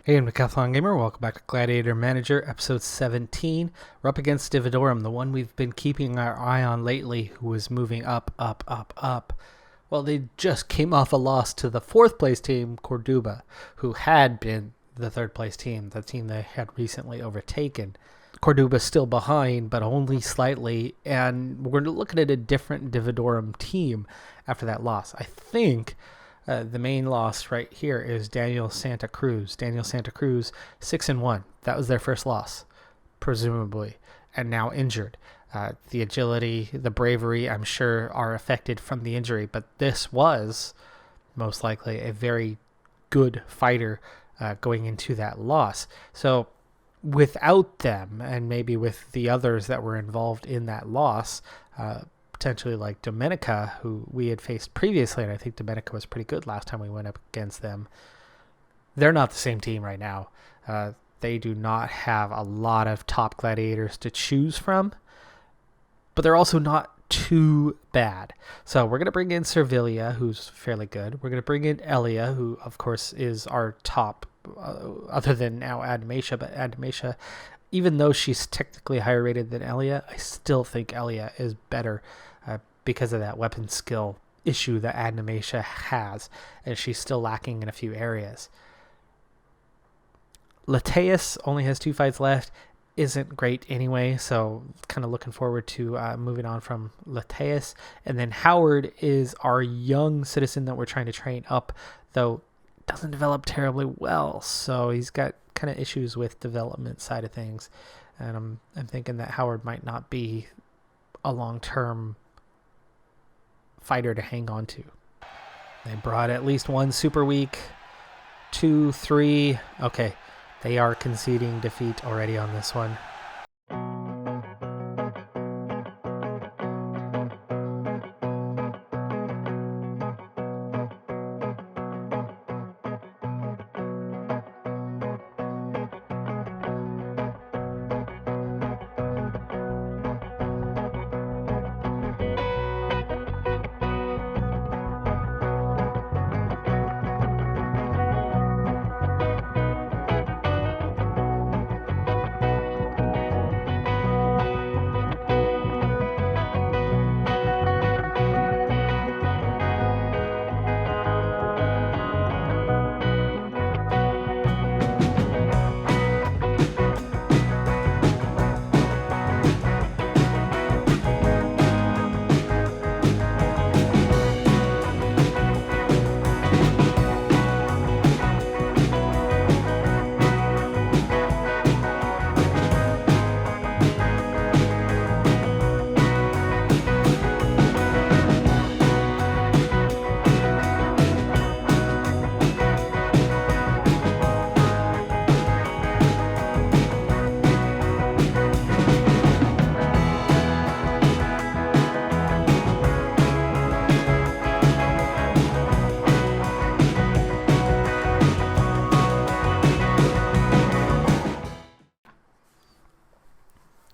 Hey, I'm Decathlon Gamer. Welcome back to Gladiator Manager, episode 17. We're up against Dividorum, the one we've been keeping our eye on lately, who is moving up, up, up, up. Well, they just came off a loss to the fourth place team, Corduba, who had been the third place team, the team they had recently overtaken. Corduba's still behind, but only slightly, and we're looking at a different Dividorum team after that loss. I think the main loss right here is Daniel Santa Cruz. Daniel Santa Cruz, 6-1. That was their first loss, presumably, and now injured. The agility, the bravery, I'm sure, are affected from the injury, but this was most likely a very good fighter going into that loss. So without them, and maybe with the others that were involved in that loss, potentially like Domenica, who we had faced previously, and I think Domenica was pretty good last time we went up against them. They're not the same team right now. They do not have a lot of top gladiators to choose from, but they're also not too bad. So we're going to bring in Servilia, who's fairly good. We're going to bring in Elia, who, of course, is our top, other than now Adamacia, but Adamacia, even though she's technically higher rated than Elia, I still think Elia is better because of that weapon skill issue that Adamacia has, and she's still lacking in a few areas. Lateus only has 2 fights left, isn't great anyway, so kind of looking forward to moving on from Lateus. And then Howard is our young citizen that we're trying to train up, though doesn't develop terribly well, so he's got kind of issues with development side of things, and I'm thinking that Howard might not be a long-term fighter to hang on to. They brought at least one super weak, 2, 3. Okay, they are conceding defeat already on this one.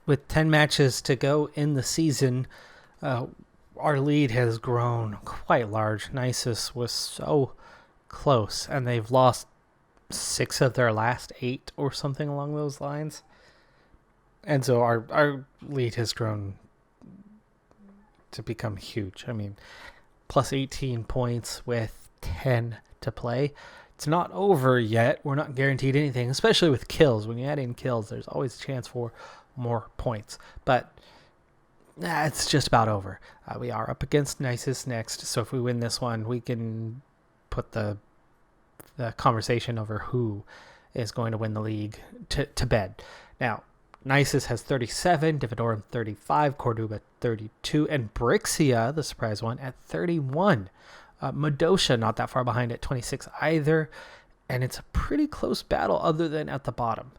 With 10 matches to go in the season, our lead has grown quite large. Nisus was so close, and they've lost 6 of their last 8 or something along those lines. And so our lead has grown to become huge. I mean, plus 18 points with 10 to play. It's not over yet. We're not guaranteed anything, especially with kills. When you add in kills, there's always a chance for more points, but it's just about over. We are up against Nisus next, so if we win this one, we can put the conversation over who is going to win the league to bed. Now, Nisus has 37, Dividorum 35, Corduba 32, and Brixia, the surprise one, at 31. Medosha not that far behind at 26 either, and it's a pretty close battle other than at the bottom.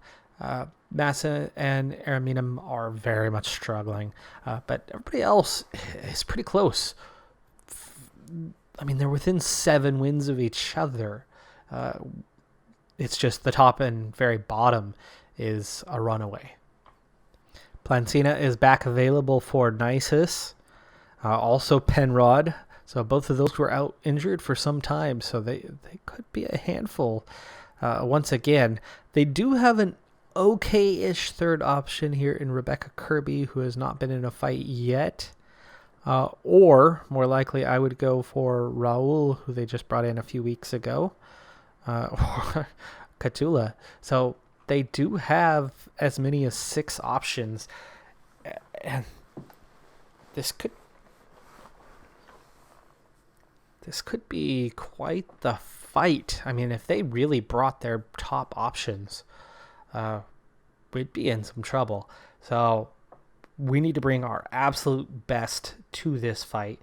Massa and Araminum are very much struggling, but everybody else is pretty close. I mean, they're within 7 wins of each other. It's just the top and very bottom is a runaway. Plancina is back available for Nisus. Also Penrod. So both of those were out injured for some time, so they could be a handful Once again, they do have an okay-ish third option here in Rebecca Kirby, who has not been in a fight yet. Or, more likely, I would go for Raul, who they just brought in a few weeks ago. Or Catula. So they do have as many as 6 options. And this could be quite the fight. I mean, if they really brought their top options, we'd be in some trouble. So we need to bring our absolute best to this fight.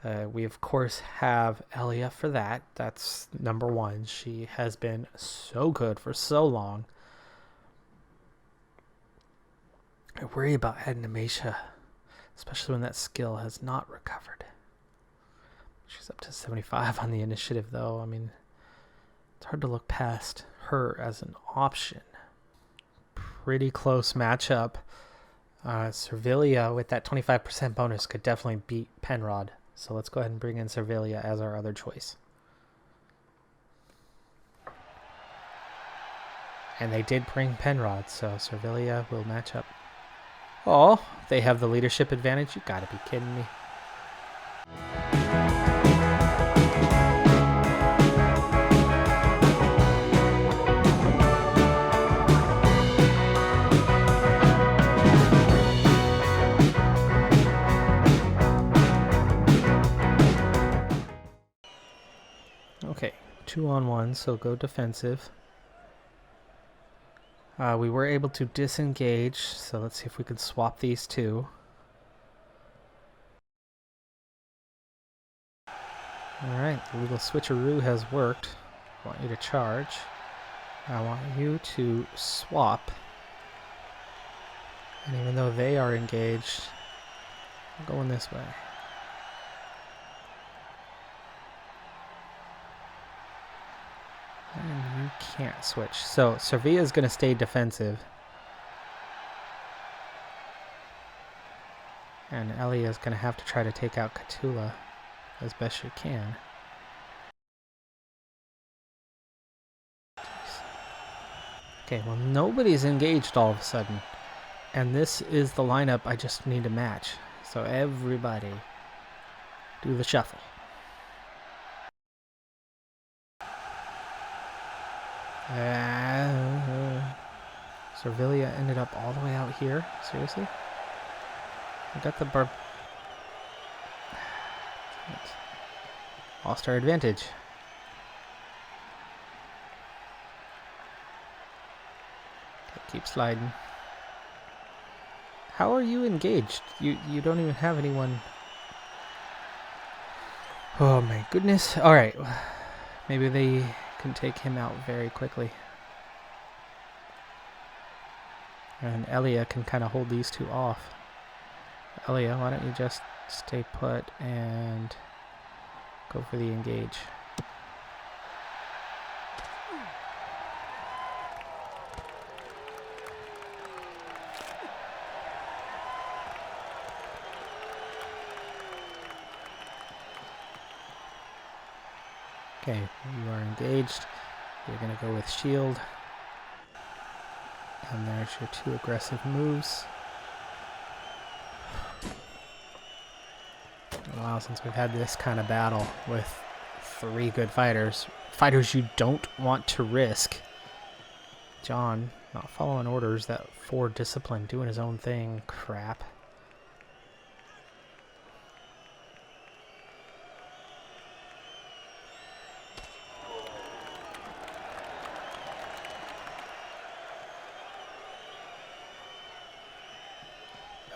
We, of course, have Elia for that. That's number 1. She has been so good for so long. I worry about Adnemasha, especially when that skill has not recovered. She's up to 75 on the initiative, though. I mean, it's hard to look past her as an option. Pretty close matchup. Servilia with that 25% bonus could definitely beat Penrod. So let's go ahead and bring in Servilia as our other choice. And they did bring Penrod, so Servilia will match up. Oh, they have the leadership advantage? You gotta be kidding me. Okay, 2-on-1, so go defensive. We were able to disengage, so let's see if we can swap these two. Alright, the little switcheroo has worked. I want you to charge. I want you to swap. And even though they are engaged, I'm going this way. And you can't switch. So Servia is going to stay defensive. And Elia is going to have to try to take out Catula as best she can. Okay, well, nobody's engaged all of a sudden. And this is the lineup I just need to match. So everybody do the shuffle. Servilia ended up all the way out here. Seriously? We got the lost our advantage. Okay, keep sliding. How are you engaged? You don't even have anyone. Oh my goodness. Alright. Maybe they can take him out very quickly. And Elia can kind of hold these two off. Elia, why don't you just stay put and go for the engage. Okay, you are engaged. You're going to go with shield. And there's your 2 aggressive moves. It's been a while since we've had this kind of battle with 3 good fighters. Fighters you don't want to risk. John, not following orders, that 4 discipline, doing his own thing. Crap.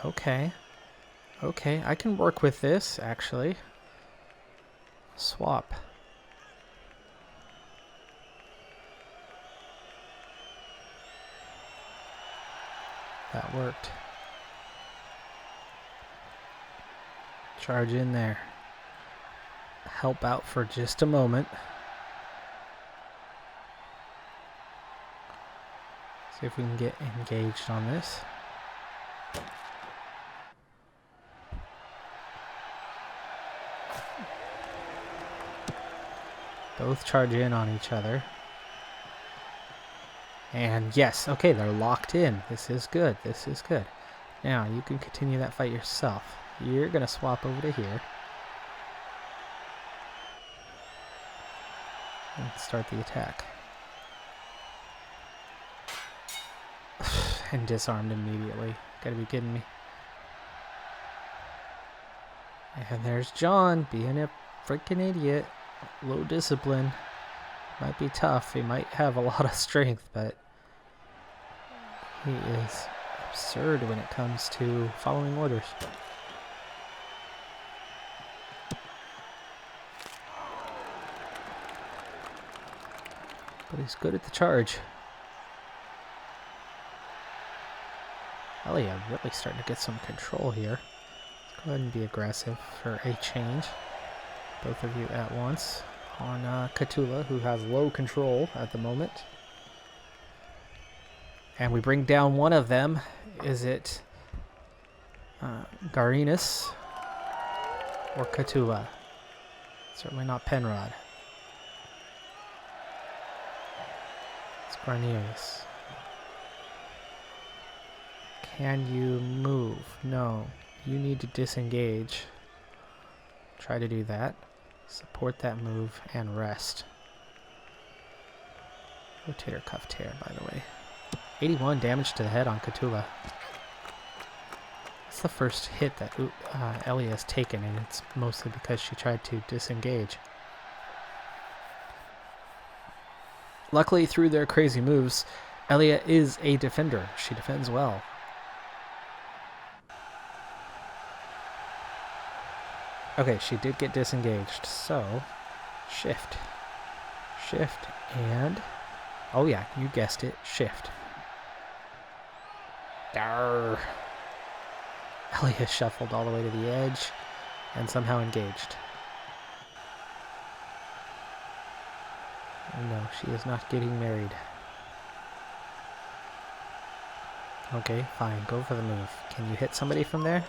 Okay. Okay, I can work with this, actually. Swap. That worked. Charge in there. Help out for just a moment. See if we can get engaged on this. Both charge in on each other. And yes, okay, they're locked in. This is good. This is good. Now, you can continue that fight yourself. You're going to swap over to here. And start the attack. And disarmed immediately. Gotta be kidding me. And there's John being a freaking idiot. Low discipline. Might be tough. He might have a lot of strength, but he is absurd when it comes to following orders. But he's good at the charge. Elia really starting to get some control here. Let's go ahead and be aggressive for a change. Both of you at once on Cthulhu, who has low control at the moment. And we bring down one of them. Is it Garinus or Cthulhu? Certainly not Penrod. It's Garnius. Can you move? No. You need to disengage. Try to do that. Support that move and rest. Rotator cuff tear, by the way. 81 damage to the head on Cthulhu. That's the first hit that Elia has taken, and it's mostly because she tried to disengage. Luckily, through their crazy moves, Elia is a defender. She defends well. Okay, she did get disengaged, so shift. Shift and... oh yeah, you guessed it, shift. Darr. Elia shuffled all the way to the edge and somehow engaged. No, she is not getting married. Okay, fine, go for the move. Can you hit somebody from there?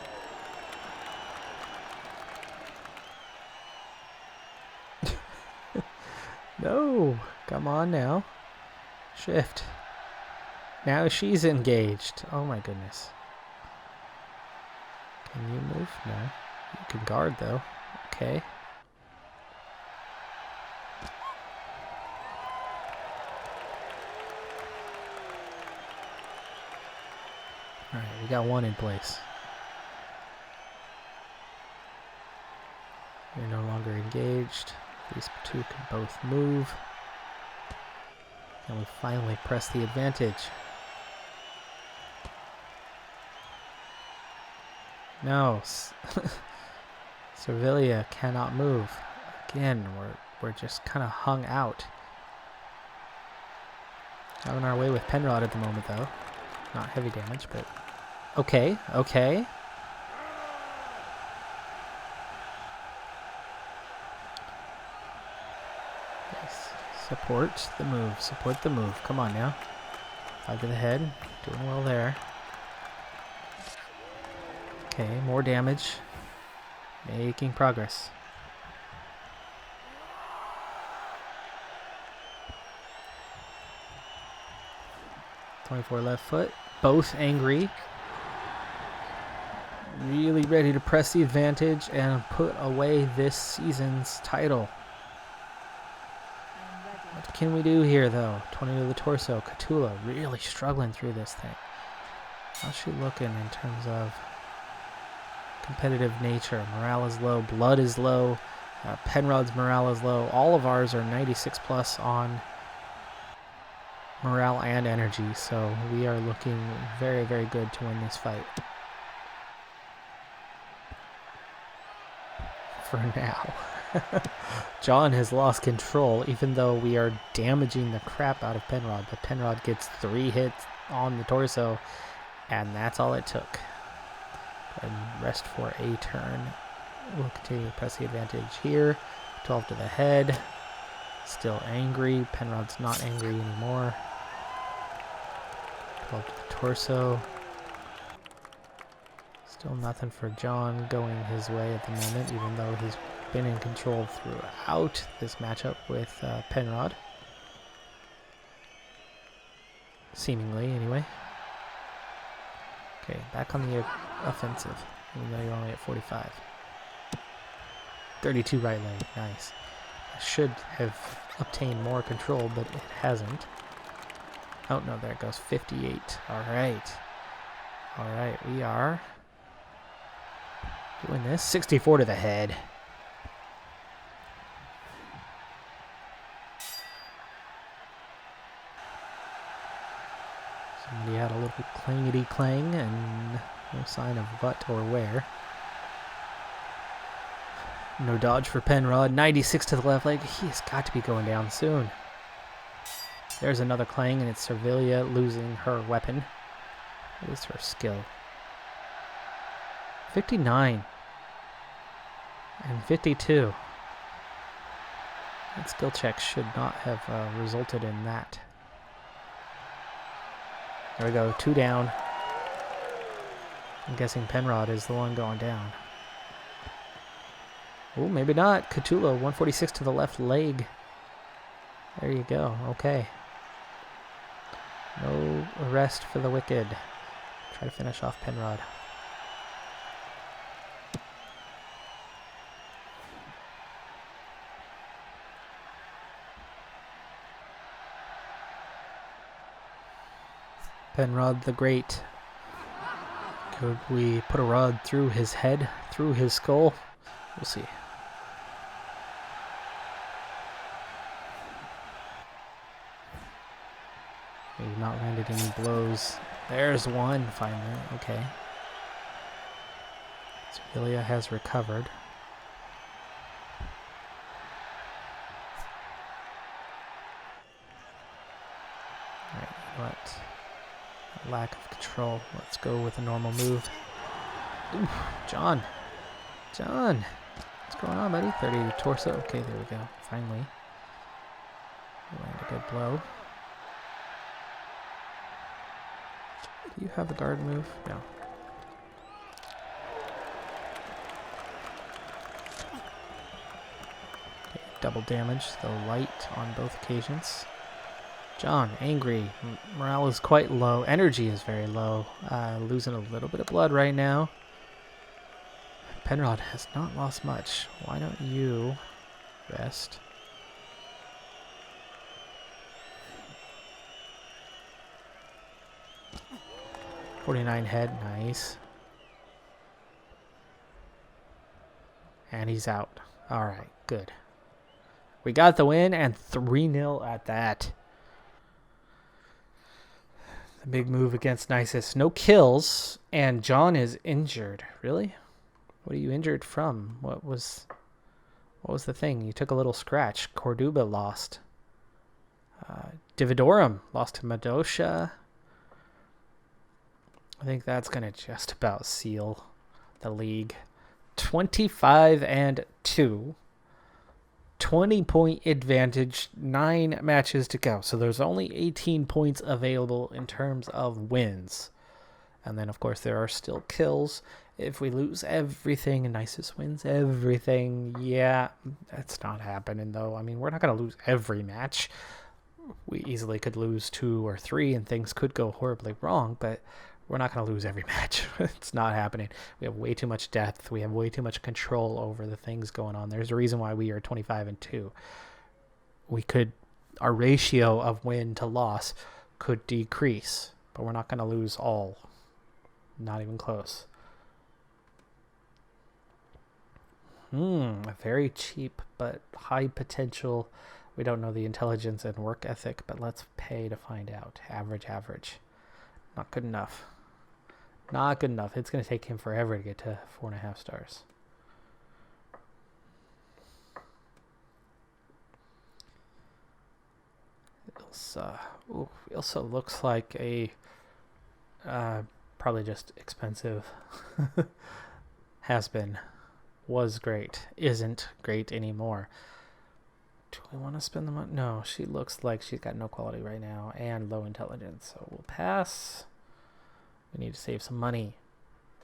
No, come on now. Shift. Now she's engaged. Oh my goodness. Can you move? No. You can guard though. Okay. Alright, we got one in place. You're no longer engaged. These two can both move. And we finally press the advantage. No. Servilia cannot move. Again, we're just kind of hung out. Having our way with Penrod at the moment, though. Not heavy damage, but... okay, okay. Support the move. Support the move. Come on now. 5 to the head. Doing well there. Okay, more damage. Making progress. .24 left foot. Both angry. Really ready to press the advantage and put away this season's title. What can we do here, though? 20 to the torso. Cthulhu really struggling through this thing. How's she looking in terms of competitive nature? Morale is low. Blood is low. Penrod's morale is low. All of ours are 96 plus on morale and energy, so we are looking very, very good to win this fight. For now. John has lost control, even though we are damaging the crap out of Penrod. But Penrod gets 3 hits on the torso, and that's all it took. And rest for a turn. We'll continue to press the advantage here. 12 to the head. Still angry. Penrod's not angry anymore. 12 to the torso. Still nothing for John going his way at the moment, even though he's been in control throughout this matchup with Penrod. Seemingly, anyway. Okay, back on the offensive, even though you're only at 45. 32 right leg, nice. I should have obtained more control, but it hasn't. Oh, no, there it goes, 58. All right, we are doing this. 64 to the head. Somebody had a little clangety clang and no sign of what or where. No dodge for Penrod. 96 to the left leg. He's got to be going down soon. There's another clang, and it's Servilia losing her weapon. What is her skill? 59. And 52. That skill check should not have resulted in that. There we go. 2 down. I'm guessing Penrod is the one going down. Oh, maybe not. Cthulhu, 146 to the left leg. There you go. Okay. No rest for the wicked. Try to finish off Penrod. Penrod the Great. Could we put a rod through his head, through his skull? We'll see. Maybe not landed any blows. There's one, finally. Okay. Servilia has recovered. Alright, what? Lack of control. Let's go with a normal move. Ooh, John. John. What's going on, buddy? 30 torso. Okay, there we go. Finally. Land a good blow. Do you have a guard move? No. Okay, double damage, though light on both occasions. John, angry. Morale is quite low. Energy is very low. Losing a little bit of blood right now. Penrod has not lost much. Why don't you rest? .49 head, nice. And he's out. All right, good. We got the win, and 3-0 at that. The big move against Nisus. No kills, and John is injured. Really? What are you injured from? What was the thing? You took a little scratch. Corduba lost. Dividorum lost to Madosha. I think that's going to just about seal the league. 25-2. 20-point advantage. 9 matches to go. So there's only 18 points available in terms of wins. And then, of course, there are still kills. If we lose everything and Nisus wins everything, yeah, that's not happening, though. I mean, we're not going to lose every match. We easily could lose 2 or 3, and things could go horribly wrong, but we're not going to lose every match. It's not happening. We have way too much depth. We have way too much control over the things going on. There's a reason why we are 25-2. Our ratio of win to loss could decrease, but we're not going to lose all. Not even close. Very cheap, but high potential. We don't know the intelligence and work ethic, but let's pay to find out. Average. Not good enough. Not good enough. It's going to take him forever to get to 4.5 stars. He also looks like a probably just expensive. Has been. Was great. Isn't great anymore. Do we want to spend the money? No, she looks like she's got no quality right now and low intelligence. So we'll pass. We need to save some money.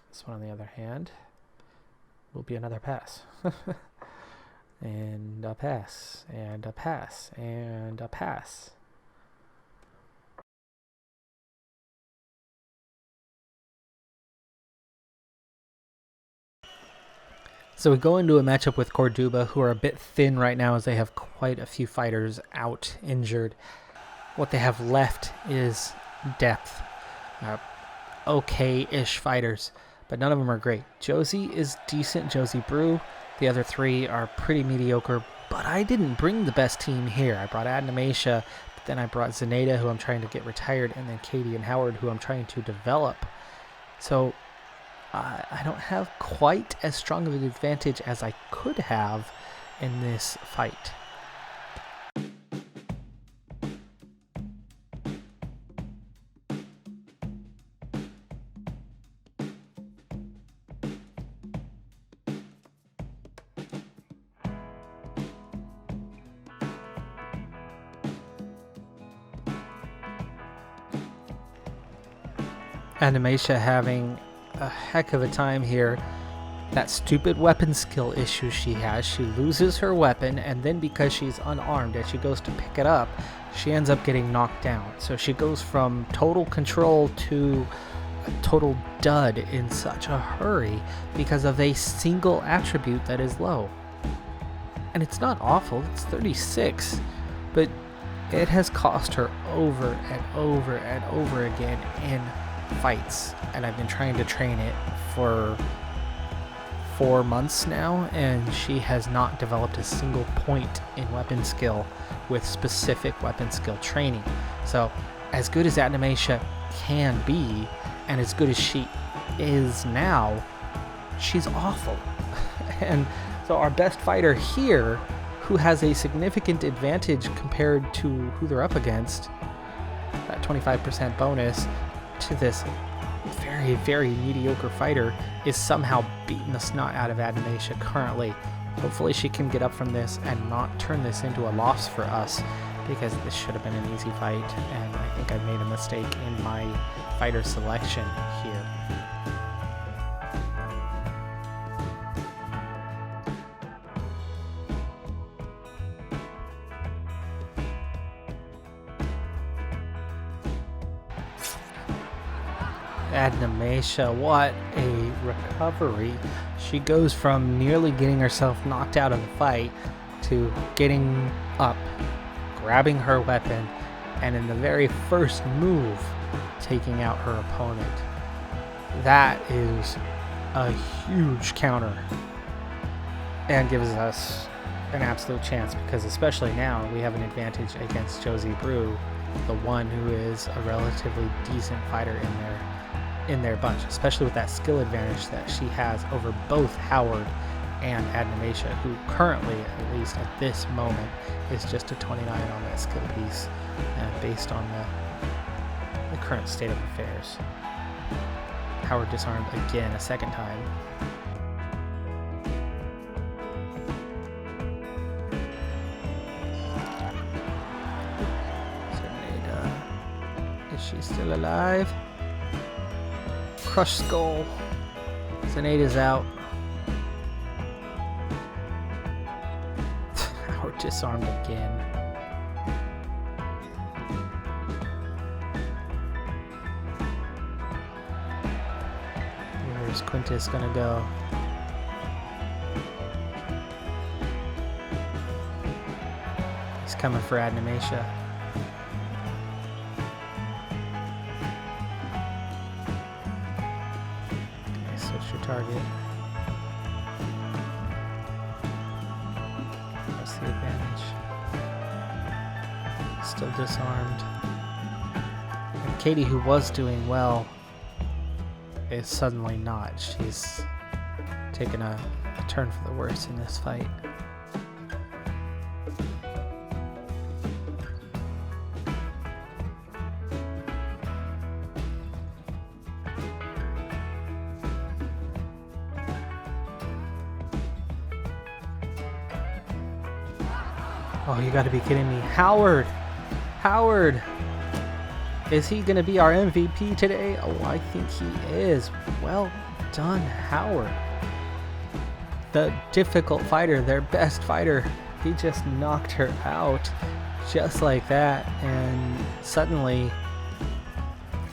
This one, on the other hand, will be another pass. And a pass. And a pass. And a pass. So we go into a matchup with Corduba, who are a bit thin right now as they have quite a few fighters out injured. What they have left is depth. Okay-ish fighters, but none of them are great. Josie is decent, Josie Brew. The other three are pretty mediocre, but I didn't bring the best team here. I brought Animatia, but then I brought Zenaida, who I'm trying to get retired, and then Katie and Howard, who I'm trying to develop. So I don't have quite as strong of an advantage as I could have in this fight. Animatia having a heck of a time here. That stupid weapon skill issue she has. She loses her weapon, and then because she's unarmed, as she goes to pick it up, she ends up getting knocked down. So she goes from total control to a total dud in such a hurry because of a single attribute that is low. And it's not awful, it's 36, but it has cost her over and over and over again in fights, and I've been trying to train it for 4 months now, and she has not developed a single point in weapon skill with specific weapon skill training. So as good as Animatia can be, and as good as she is now, she's awful. And so our best fighter here, who has a significant advantage compared to who they're up against, that 25% bonus to this very, very mediocre fighter, is somehow beating the snot out of Animatia currently. Hopefully she can get up from this and not turn this into a loss for us, because this should have been an easy fight, and I think I made a mistake in my fighter selection here. Animatia, what a recovery. She goes from nearly getting herself knocked out of the fight to getting up, grabbing her weapon, and in the very first move, taking out her opponent. That is a huge counter and gives us an absolute chance, because especially now we have an advantage against Josie Brew, the one who is a relatively decent fighter in their bunch, especially with that skill advantage that she has over both Howard and Animatia, who currently, at least at this moment, is just a 29 on that skill piece, based on the current state of affairs. Howard disarmed again a second time. Zenaida, is she still alive? Crushed skull. Zenaida's out. Howard disarmed again. Where's Quintus gonna go? He's coming for Animatia. Target. That's the advantage. Still disarmed. And Katie, who was doing well, is suddenly not. She's taken a turn for the worse in this fight. Oh, you gotta be kidding me. Howard! Howard! Is he gonna be our MVP today? Oh, I think he is. Well done, Howard. The difficult fighter, their best fighter, he just knocked her out just like that, and suddenly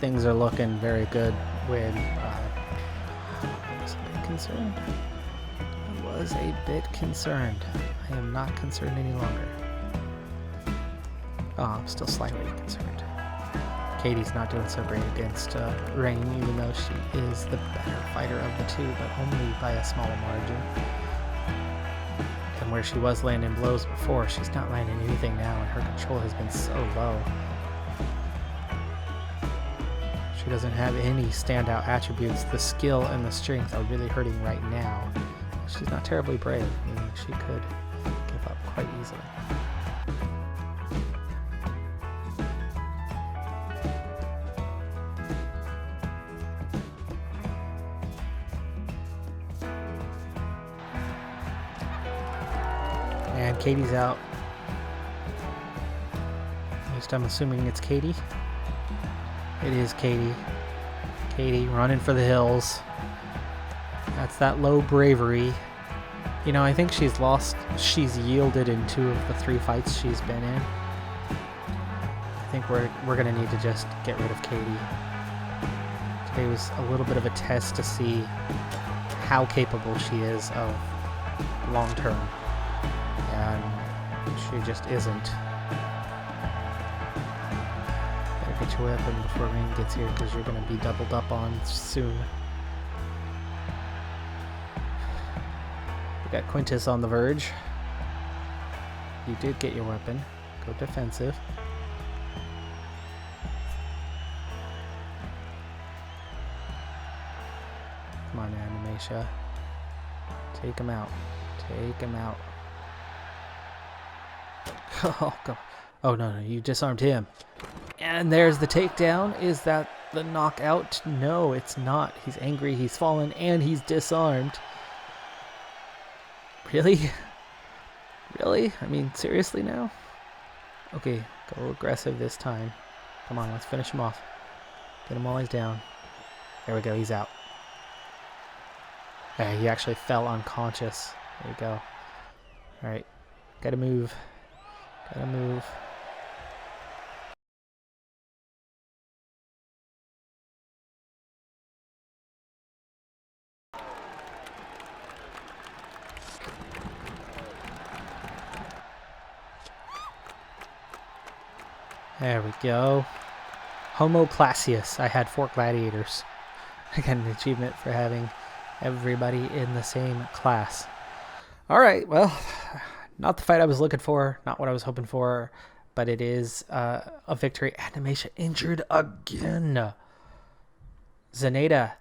things are looking very good with I was a bit concerned. I was a bit concerned. I am not concerned any longer. Oh, I'm still slightly concerned. Katie's not doing so great against Rain, even though she is the better fighter of the two, but only by a smaller margin. And where she was landing blows before, she's not landing anything now, and her control has been so low. She doesn't have any standout attributes. The skill and the strength are really hurting right now. She's not terribly brave, meaning she could give up quite easily. And Katie's out. At least I'm assuming it's Katie. It is Katie. Katie running for the hills. That's that low bravery. You know, I think she's yielded in 2 of the 3 fights she's been in. I think we're gonna need to just get rid of Katie. Today was a little bit of a test to see how capable she is of long term. And she just isn't. Better get your weapon before Rain gets here, because you're going to be doubled up on soon. We got Quintus on the verge. You did get your weapon. Go defensive. Come on, Animatia. Take him out. Take him out. Oh, go. Oh, no, you disarmed him. And there's the takedown. Is that the knockout? No, it's not. He's angry, he's fallen, and he's disarmed. Really? Really? I mean, seriously now? Okay, go aggressive this time. Come on, let's finish him off. Get him while he's down. There we go, he's out. Hey, he actually fell unconscious. There we go. Alright, gotta move. Gotta move. There we go. Homoplasius. I had 4 gladiators. I got an achievement for having everybody in the same class. Alright, well, not the fight I was looking for, not what I was hoping for, but it is a victory. Animatia injured again. Zaneta,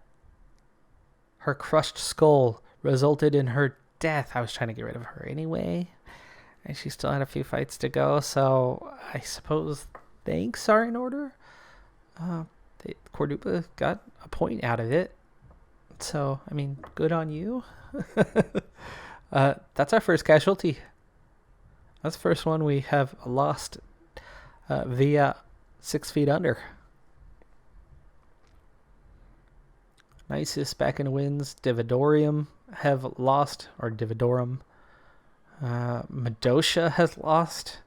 her crushed skull resulted in her death. I was trying to get rid of her anyway, and she still had a few fights to go, so I suppose thanks are in order. Corduba got a point out of it, so, I mean, good on you. That's our first casualty. That's the first one we have lost via 6 feet under. Nisus back in wins. Dividorium have lost, or Dividorum. Medosha has lost.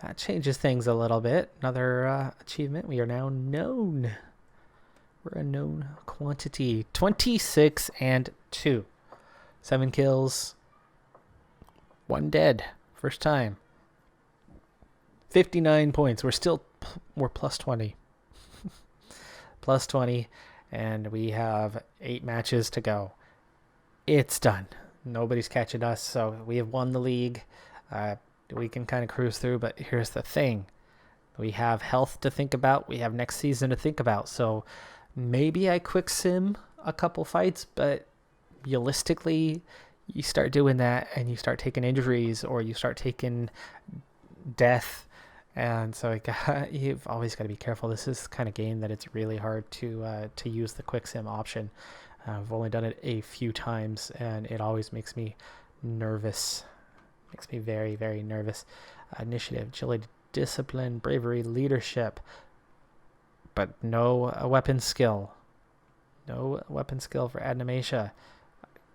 That changes things a little bit. Another achievement. We are now known. We're a known quantity. 26 and 2. 7 kills. 1 dead. First time. 59 points. We're plus 20. Plus 20. And we have 8 matches to go. It's done. Nobody's catching us, so we have won the league. We can kind of cruise through, but here's the thing. We have health to think about. We have next season to think about. So maybe I quick sim a couple fights, but realistically, you start doing that and you start taking injuries or you start taking death. And so you've always got to be careful. This is the kind of game that it's really hard to use the quick sim option. I've only done it a few times and it always makes me nervous. Makes me very, very nervous. Initiative, agility, discipline, bravery, leadership, but no weapon skill. No weapon skill for Animatia.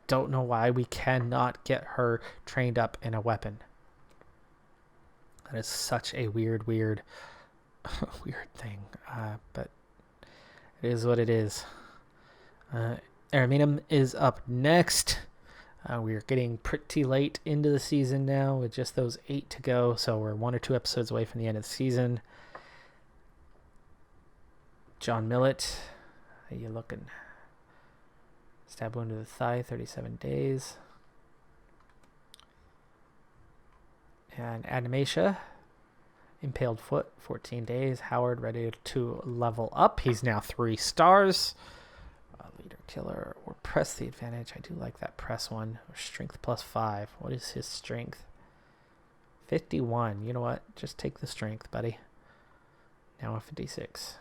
Don't know why we cannot get her trained up in a weapon. That is such a weird thing. But it is what it is. Araminum is up next. We're getting pretty late into the season now with just those 8 to go, so we're 1 or 2 episodes away from the end of the season. John Millet, how you looking? Stab wound to the thigh, 37 days. And Animatia, impaled foot, 14 days. Howard ready to level up. He's now 3 stars. Leader killer or press the advantage. I do like that press one. Or strength +5. What is his strength? 51. You know what? Just take the strength, buddy. Now a 56.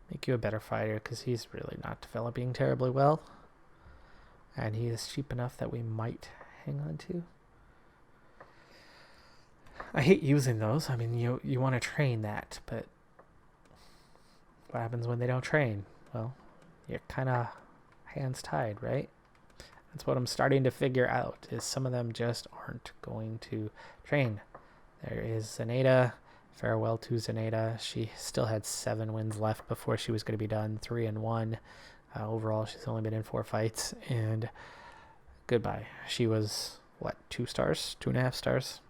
Make you a better fighter because he's really not developing terribly well. And he is cheap enough that we might hang on to. I hate using those. I mean, you want to train that, but what happens when they don't train? Well, you're kind of hands tied, right? That's what I'm starting to figure out, is some of them just aren't going to train. There is Zaneta. Farewell to Zaneta. She still had 7 wins left before she was going to be done. 3-1. Overall, she's only been in 4 fights. And goodbye. She was, 2 stars? 2.5 stars?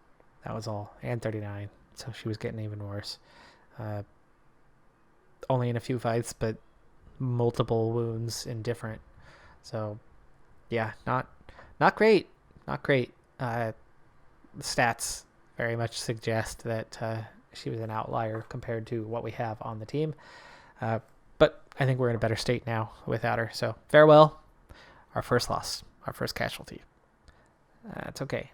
That was all. And 39. So she was getting even worse. Only in a few fights, but multiple wounds in different. So, yeah, not great. Not great. The stats very much suggest that she was an outlier compared to what we have on the team. But I think we're in a better state now without her. So, farewell. Our first loss. Our first casualty. It's okay.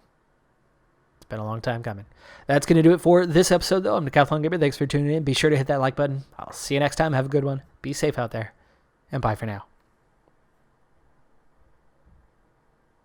It's been a long time coming. That's going to do it for this episode, though. I'm Decathlon Gamer. Thanks for tuning in. Be sure to hit that like button. I'll see you next time. Have a good one. Be safe out there. And bye for now.